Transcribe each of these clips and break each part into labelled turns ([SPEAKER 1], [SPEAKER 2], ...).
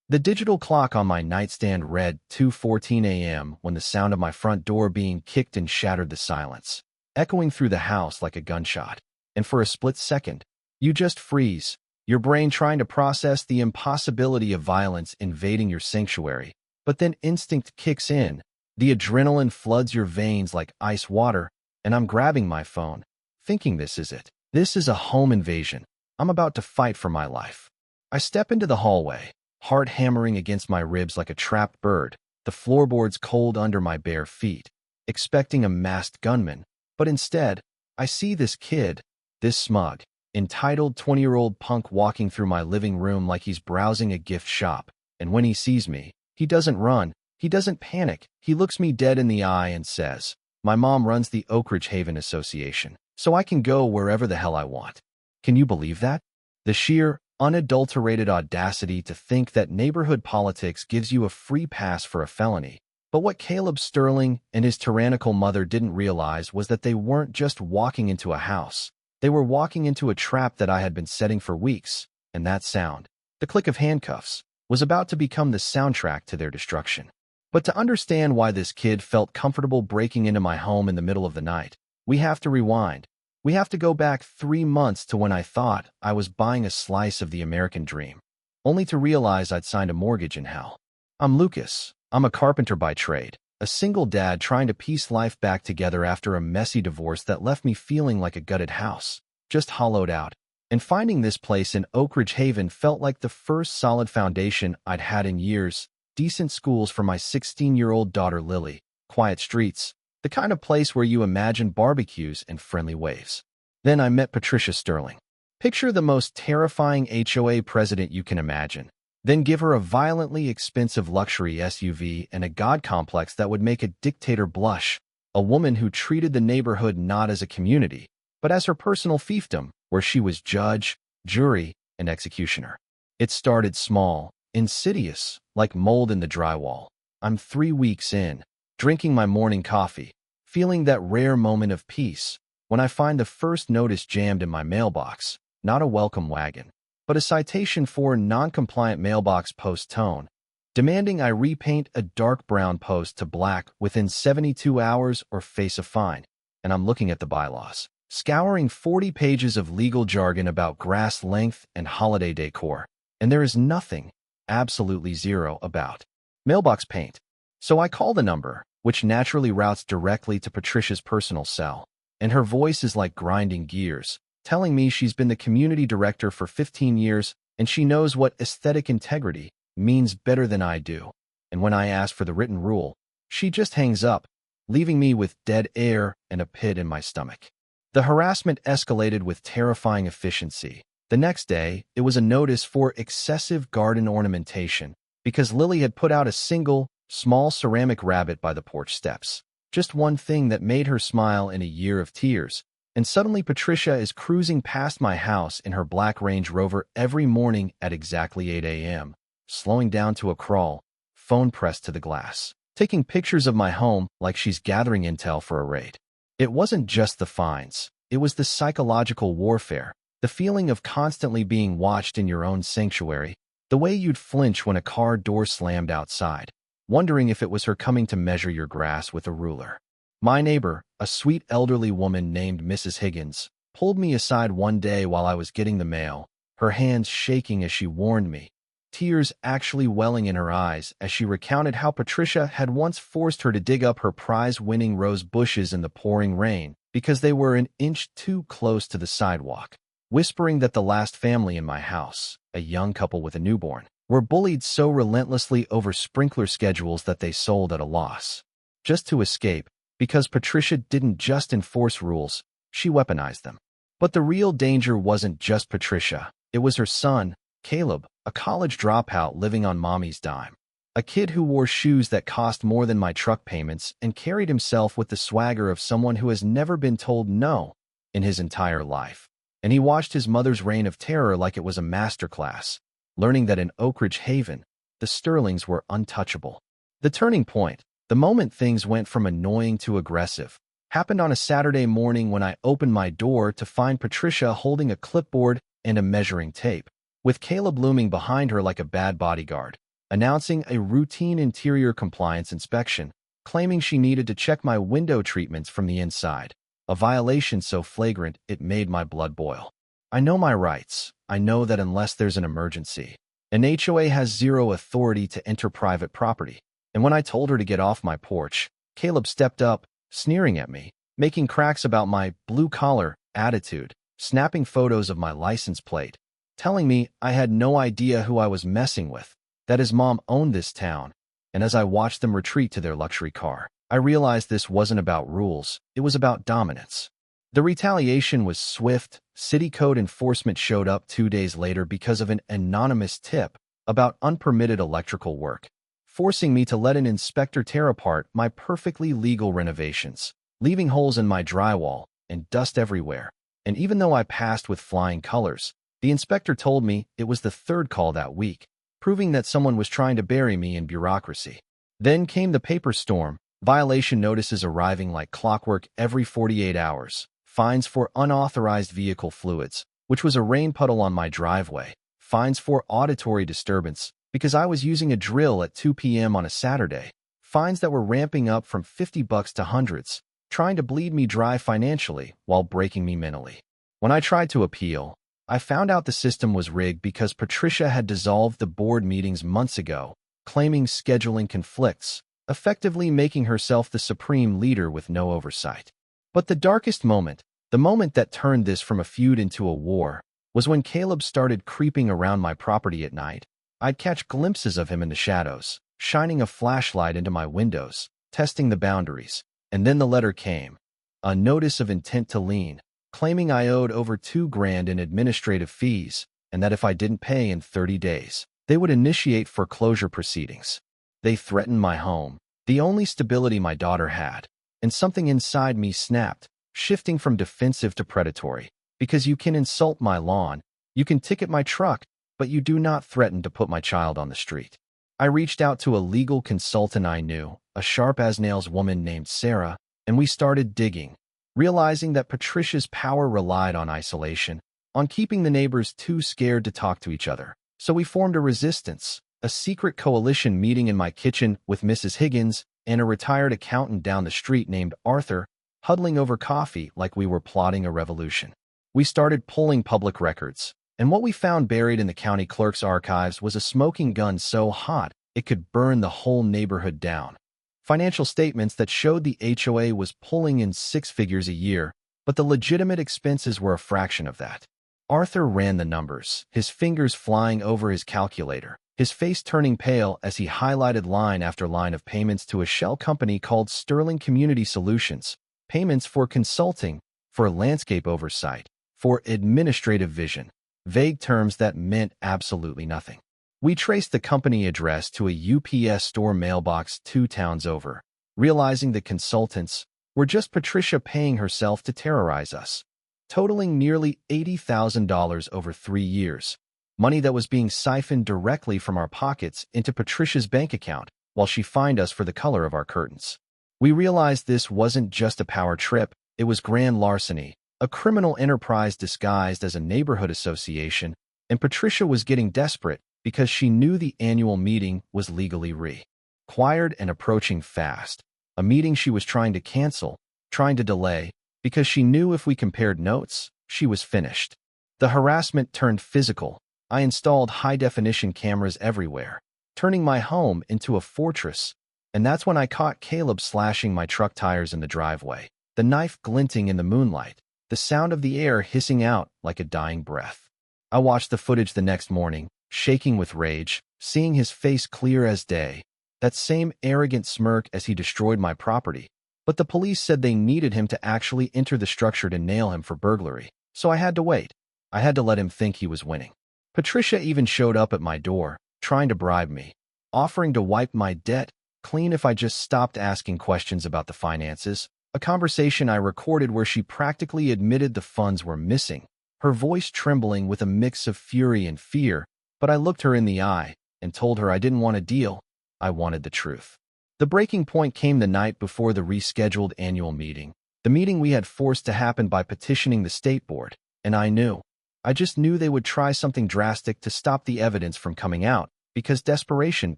[SPEAKER 1] The digital clock on my nightstand read 2:14 a.m. when the sound of my front door being kicked and shattered the silence, echoing through the house like a gunshot. And for a split second, you just freeze, your brain trying to process the impossibility of violence invading your sanctuary. But then instinct kicks in, the adrenaline floods your veins like ice water, and I'm grabbing my phone, thinking this is it. This is a home invasion. I'm about to fight for my life. I step into the hallway, heart hammering against my ribs like a trapped bird, the floorboards cold under my bare feet, expecting a masked gunman. But instead, I see this kid, this smug, entitled 20-year-old punk walking through my living room like he's browsing a gift shop. And when he sees me, he doesn't run, he doesn't panic. He looks me dead in the eye and says, "My mom runs the Oak Ridge Haven Association, so I can go wherever the hell I want." Can you believe that? The sheer, unadulterated audacity to think that neighborhood politics gives you a free pass for a felony. But what Caleb Sterling and his tyrannical mother didn't realize was that they weren't just walking into a house. They were walking into a trap that I had been setting for weeks, and that sound, the click of handcuffs, was about to become the soundtrack to their destruction. But to understand why this kid felt comfortable breaking into my home in the middle of the night, we have to rewind. We have to go back 3 months to when I thought I was buying a slice of the American dream, only to realize I'd signed a mortgage in hell. I'm Lucas. I'm a carpenter by trade, a single dad trying to piece life back together after a messy divorce that left me feeling like a gutted house, just hollowed out. And finding this place in Oak Ridge Haven felt like the first solid foundation I'd had in years. Decent schools for my 16-year-old daughter Lily, quiet streets, the kind of place where you imagine barbecues and friendly waves. Then I met Patricia Sterling. Picture the most terrifying HOA president you can imagine. Then give her a violently expensive luxury SUV and a god complex that would make a dictator blush, a woman who treated the neighborhood not as a community, but as her personal fiefdom, where she was judge, jury, and executioner. It started small, insidious, like mold in the drywall. I'm 3 weeks in, drinking my morning coffee, feeling that rare moment of peace, when I find the first notice jammed in my mailbox, not a welcome wagon, but a citation for non-compliant mailbox post tone, demanding I repaint a dark brown post to black within 72 hours or face a fine. And I'm looking at the bylaws, scouring 40 pages of legal jargon about grass length and holiday decor, and there is nothing, absolutely zero, about mailbox paint. So I call the number, which naturally routes directly to Patricia's personal cell, and her voice is like grinding gears, telling me she's been the community director for 15 years and she knows what aesthetic integrity means better than I do. And when I ask for the written rule, she just hangs up, leaving me with dead air and a pit in my stomach. The harassment escalated with terrifying efficiency. The next day, it was a notice for excessive garden ornamentation because Lily had put out a single, small ceramic rabbit by the porch steps. Just one thing that made her smile in a year of tears. And suddenly Patricia is cruising past my house in her black Range Rover every morning at exactly 8 a.m., slowing down to a crawl, phone pressed to the glass, taking pictures of my home like she's gathering intel for a raid. It wasn't just the fines. It was the psychological warfare, the feeling of constantly being watched in your own sanctuary, the way you'd flinch when a car door slammed outside, wondering if it was her coming to measure your grass with a ruler. My neighbor, a sweet elderly woman named Mrs. Higgins, pulled me aside one day while I was getting the mail, her hands shaking as she warned me, tears actually welling in her eyes as she recounted how Patricia had once forced her to dig up her prize-winning rose bushes in the pouring rain because they were an inch too close to the sidewalk, whispering that the last family in my house, a young couple with a newborn, were bullied so relentlessly over sprinkler schedules that they sold at a loss. Just to escape, because Patricia didn't just enforce rules, she weaponized them. But the real danger wasn't just Patricia. It was her son, Caleb, a college dropout living on mommy's dime. A kid who wore shoes that cost more than my truck payments and carried himself with the swagger of someone who has never been told no in his entire life. And he watched his mother's reign of terror like it was a masterclass, learning that in Oak Ridge Haven, the Sterlings were untouchable. The turning point, the moment things went from annoying to aggressive, happened on a Saturday morning when I opened my door to find Patricia holding a clipboard and a measuring tape, with Caleb looming behind her like a bad bodyguard. announcing a routine interior compliance inspection, claiming she needed to check my window treatments from the inside, a violation so flagrant it made my blood boil. I know my rights. I know that unless there's an emergency, an HOA has zero authority to enter private property. And when I told her to get off my porch, Caleb stepped up, sneering at me, making cracks about my blue-collar attitude, snapping photos of my license plate, telling me I had no idea who I was messing with, that his mom owned this town. And as I watched them retreat to their luxury car, I realized this wasn't about rules, it was about dominance. The retaliation was swift. City code enforcement showed up 2 days later because of an anonymous tip about unpermitted electrical work, forcing me to let an inspector tear apart my perfectly legal renovations, leaving holes in my drywall and dust everywhere. And even though I passed with flying colors, the inspector told me it was the third call that week, proving that someone was trying to bury me in bureaucracy. Then came the paper storm, violation notices arriving like clockwork every 48 hours, fines for unauthorized vehicle fluids, which was a rain puddle on my driveway, fines for auditory disturbance because I was using a drill at 2 p.m. on a Saturday, fines that were ramping up from $50 to hundreds, trying to bleed me dry financially while breaking me mentally. When I tried to appeal, I found out the system was rigged because Patricia had dissolved the board meetings months ago, claiming scheduling conflicts, effectively making herself the supreme leader with no oversight. But the darkest moment, the moment that turned this from a feud into a war, was when Caleb started creeping around my property at night. I'd catch glimpses of him in the shadows, shining a flashlight into my windows, testing the boundaries. And then the letter came, a notice of intent to lien, claiming I owed over $2,000 in administrative fees, and that if I didn't pay in 30 days, they would initiate foreclosure proceedings. They threatened my home, the only stability my daughter had, and something inside me snapped, shifting from defensive to predatory. Because you can insult my lawn, you can ticket my truck, but you do not threaten to put my child on the street. I reached out to a legal consultant I knew, a sharp-as-nails woman named Sarah, and we started digging, realizing that Patricia's power relied on isolation, on keeping the neighbors too scared to talk to each other. So we formed a resistance, a secret coalition meeting in my kitchen with Mrs. Higgins and a retired accountant down the street named Arthur, huddling over coffee like we were plotting a revolution. We started pulling public records, and what we found buried in the county clerk's archives was a smoking gun so hot it could burn the whole neighborhood down. Financial statements that showed the HOA was pulling in 6 figures a year, but the legitimate expenses were a fraction of that. Arthur ran the numbers, his fingers flying over his calculator, his face turning pale as he highlighted line after line of payments to a shell company called Sterling Community Solutions, payments for consulting, for landscape oversight, for administrative vision, vague terms that meant absolutely nothing. We traced the company address to a UPS store mailbox 2 towns over, realizing the consultants were just Patricia paying herself to terrorize us, totaling nearly $80,000 over 3 years, money that was being siphoned directly from our pockets into Patricia's bank account while she fined us for the color of our curtains. We realized this wasn't just a power trip, it was grand larceny, a criminal enterprise disguised as a neighborhood association, and Patricia was getting desperate because she knew the annual meeting was legally required and approaching fast, a meeting she was trying to cancel, trying to delay, because she knew if we compared notes, she was finished. The harassment turned physical. I installed high-definition cameras everywhere, turning my home into a fortress, and that's when I caught Caleb slashing my truck tires in the driveway, the knife glinting in the moonlight, the sound of the air hissing out like a dying breath. I watched the footage the next morning, shaking with rage, seeing his face clear as day, that same arrogant smirk as he destroyed my property. But the police said they needed him to actually enter the structure to nail him for burglary, so I had to wait. I had to let him think he was winning. Patricia even showed up at my door, trying to bribe me, offering to wipe my debt clean if I just stopped asking questions about the finances, a conversation I recorded where she practically admitted the funds were missing, her voice trembling with a mix of fury and fear, but I looked her in the eye and told her I didn't want a deal, I wanted the truth. The breaking point came the night before the rescheduled annual meeting, the meeting we had forced to happen by petitioning the state board, and I just knew they would try something drastic to stop the evidence from coming out, because desperation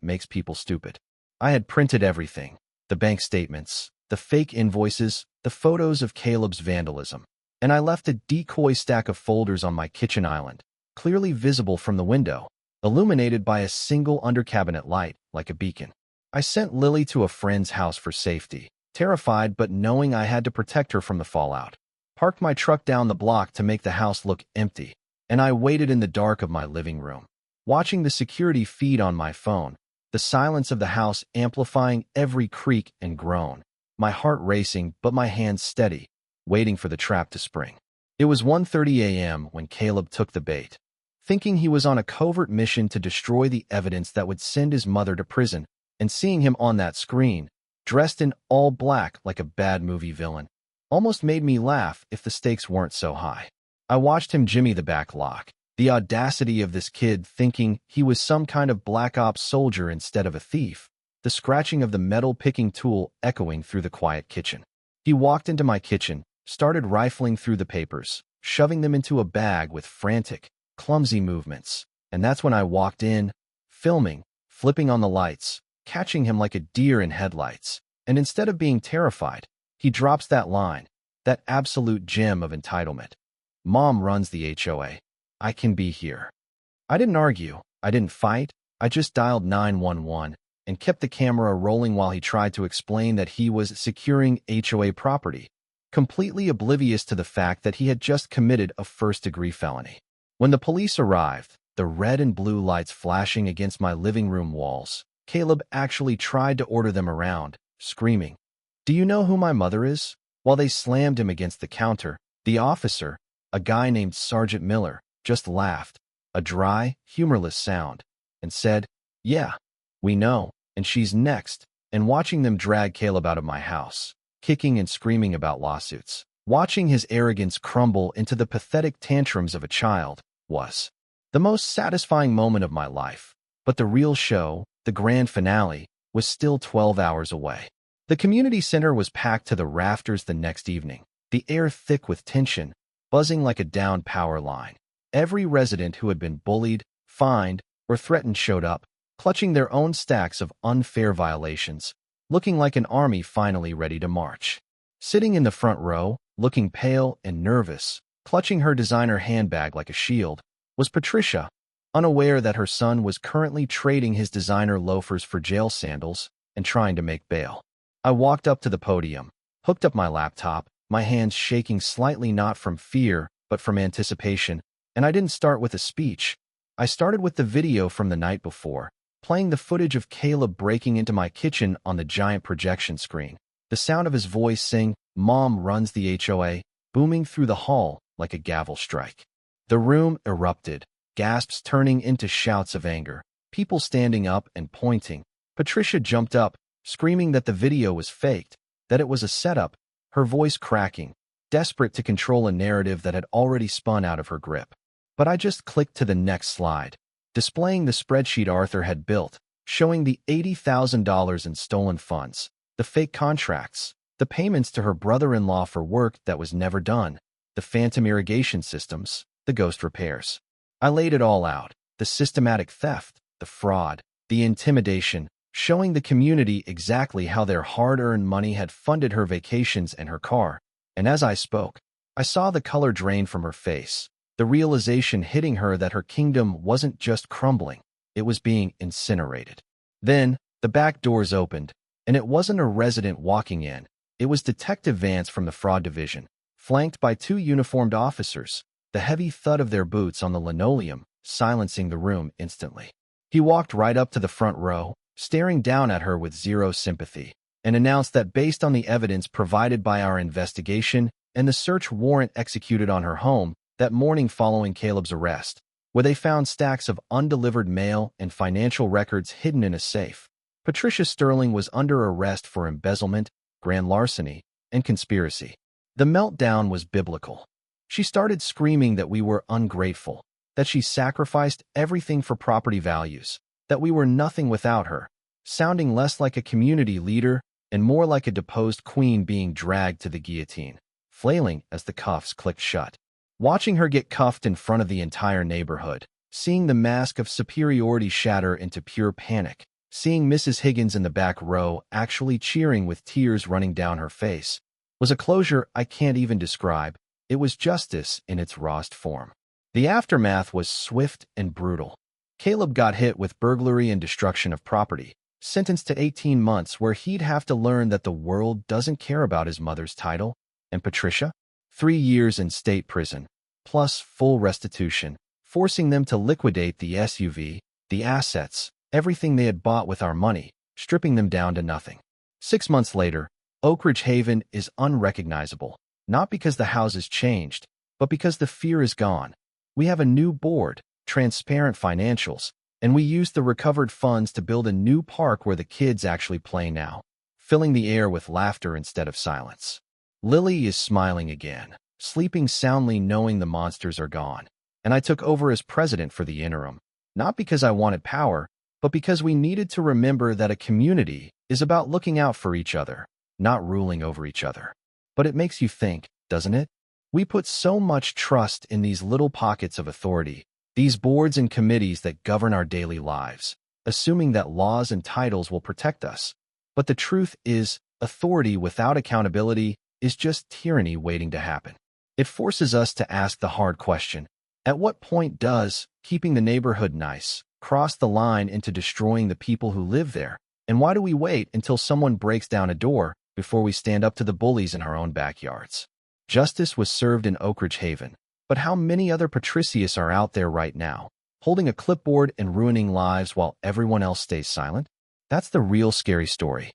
[SPEAKER 1] makes people stupid. I had printed everything, the bank statements, the fake invoices, the photos of Caleb's vandalism, and I left a decoy stack of folders on my kitchen island, clearly visible from the window, illuminated by a single under-cabinet light like a beacon. I sent Lily to a friend's house for safety, terrified but knowing I had to protect her from the fallout. Parked my truck down the block to make the house look empty, and I waited in the dark of my living room, watching the security feed on my phone, the silence of the house amplifying every creak and groan, my heart racing but my hands steady, waiting for the trap to spring. It was 1:30 a.m. when Caleb took the bait. Thinking he was on a covert mission to destroy the evidence that would send his mother to prison, and seeing him on that screen, dressed in all black like a bad movie villain, almost made me laugh if the stakes weren't so high. I watched him jimmy the back lock. The audacity of this kid thinking he was some kind of black ops soldier instead of a thief, the scratching of the metal-picking tool echoing through the quiet kitchen. He walked into my kitchen, started rifling through the papers, shoving them into a bag with frantic, clumsy movements, and that's when I walked in, filming, flipping on the lights, catching him like a deer in headlights, and instead of being terrified, he drops that line, that absolute gem of entitlement. Mom runs the HOA. I can be here. I didn't argue, I didn't fight, I just dialed 911 and kept the camera rolling while he tried to explain that he was securing HOA property, completely oblivious to the fact that he had just committed a first-degree felony. When the police arrived, the red and blue lights flashing against my living room walls, Caleb actually tried to order them around, screaming, "Do you know who my mother is?" While they slammed him against the counter, the officer, a guy named Sergeant Miller, just laughed, a dry, humorless sound, and said, "Yeah, we know, and she's next," and watching them drag Caleb out of my house, kicking and screaming about lawsuits, watching his arrogance crumble into the pathetic tantrums of a child, was the most satisfying moment of my life. But the real show, the grand finale, was still 12 hours away. The community center was packed to the rafters the next evening, the air thick with tension, buzzing like a downed power line. Every resident who had been bullied, fined, or threatened showed up, clutching their own stacks of unfair violations, looking like an army finally ready to march. Sitting in the front row, looking pale and nervous, clutching her designer handbag like a shield, was Patricia, unaware that her son was currently trading his designer loafers for jail sandals and trying to make bail. I walked up to the podium, hooked up my laptop, my hands shaking slightly not from fear but from anticipation, and I didn't start with a speech. I started with the video from the night before, playing the footage of Caleb breaking into my kitchen on the giant projection screen, the sound of his voice saying, "Mom runs the HOA," booming through the hall like a gavel strike. The room erupted, gasps turning into shouts of anger, people standing up and pointing. Patricia jumped up, screaming that the video was faked, that it was a setup, her voice cracking, desperate to control a narrative that had already spun out of her grip. But I just clicked to the next slide, displaying the spreadsheet Arthur had built, showing the $80,000 in stolen funds, the fake contracts, the payments to her brother-in-law for work that was never done, the phantom irrigation systems, the ghost repairs. I laid it all out, the systematic theft, the fraud, the intimidation, showing the community exactly how their hard-earned money had funded her vacations and her car. And as I spoke, I saw the color drain from her face, the realization hitting her that her kingdom wasn't just crumbling, it was being incinerated. Then, the back doors opened, and it wasn't a resident walking in, it was Detective Vance from the Fraud Division, flanked by two uniformed officers, the heavy thud of their boots on the linoleum, silencing the room instantly. He walked right up to the front row, staring down at her with zero sympathy, and announced that based on the evidence provided by our investigation and the search warrant executed on her home that morning following Caleb's arrest, where they found stacks of undelivered mail and financial records hidden in a safe, Patricia Sterling was under arrest for embezzlement, grand larceny, and conspiracy. The meltdown was biblical. She started screaming that we were ungrateful, that she sacrificed everything for property values, that we were nothing without her, sounding less like a community leader and more like a deposed queen being dragged to the guillotine, flailing as the cuffs clicked shut. Watching her get cuffed in front of the entire neighborhood, Seeing the mask of superiority shatter into pure panic, seeing Mrs. Higgins in the back row actually cheering with tears running down her face, was a closure I can't even describe. It was justice in its rawest form. The aftermath was swift and brutal. Caleb got hit with burglary and destruction of property, sentenced to 18 months where he'd have to learn that the world doesn't care about his mother's title. And Patricia? 3 years in state prison, plus full restitution, forcing them to liquidate the SUV, the assets, everything they had bought with our money, stripping them down to nothing. 6 months later, Oak Ridge Haven is unrecognizable, not because the house has changed, but because the fear is gone. We have a new board, transparent financials, and we used the recovered funds to build a new park where the kids actually play now, filling the air with laughter instead of silence. Lily is smiling again, sleeping soundly knowing the monsters are gone, and I took over as president for the interim, not because I wanted power, but because we needed to remember that a community is about looking out for each other, not ruling over each other. But it makes you think, doesn't it? We put so much trust in these little pockets of authority, these boards and committees that govern our daily lives, assuming that laws and titles will protect us. But the truth is, authority without accountability is just tyranny waiting to happen. It forces us to ask the hard question, at what point does keeping the neighborhood nice cross the line into destroying the people who live there? And why do we wait until someone breaks down a door before we stand up to the bullies in our own backyards? Justice was served in Oak Ridge Haven, but how many other Patricius are out there right now, holding a clipboard and ruining lives while everyone else stays silent? That's the real scary story.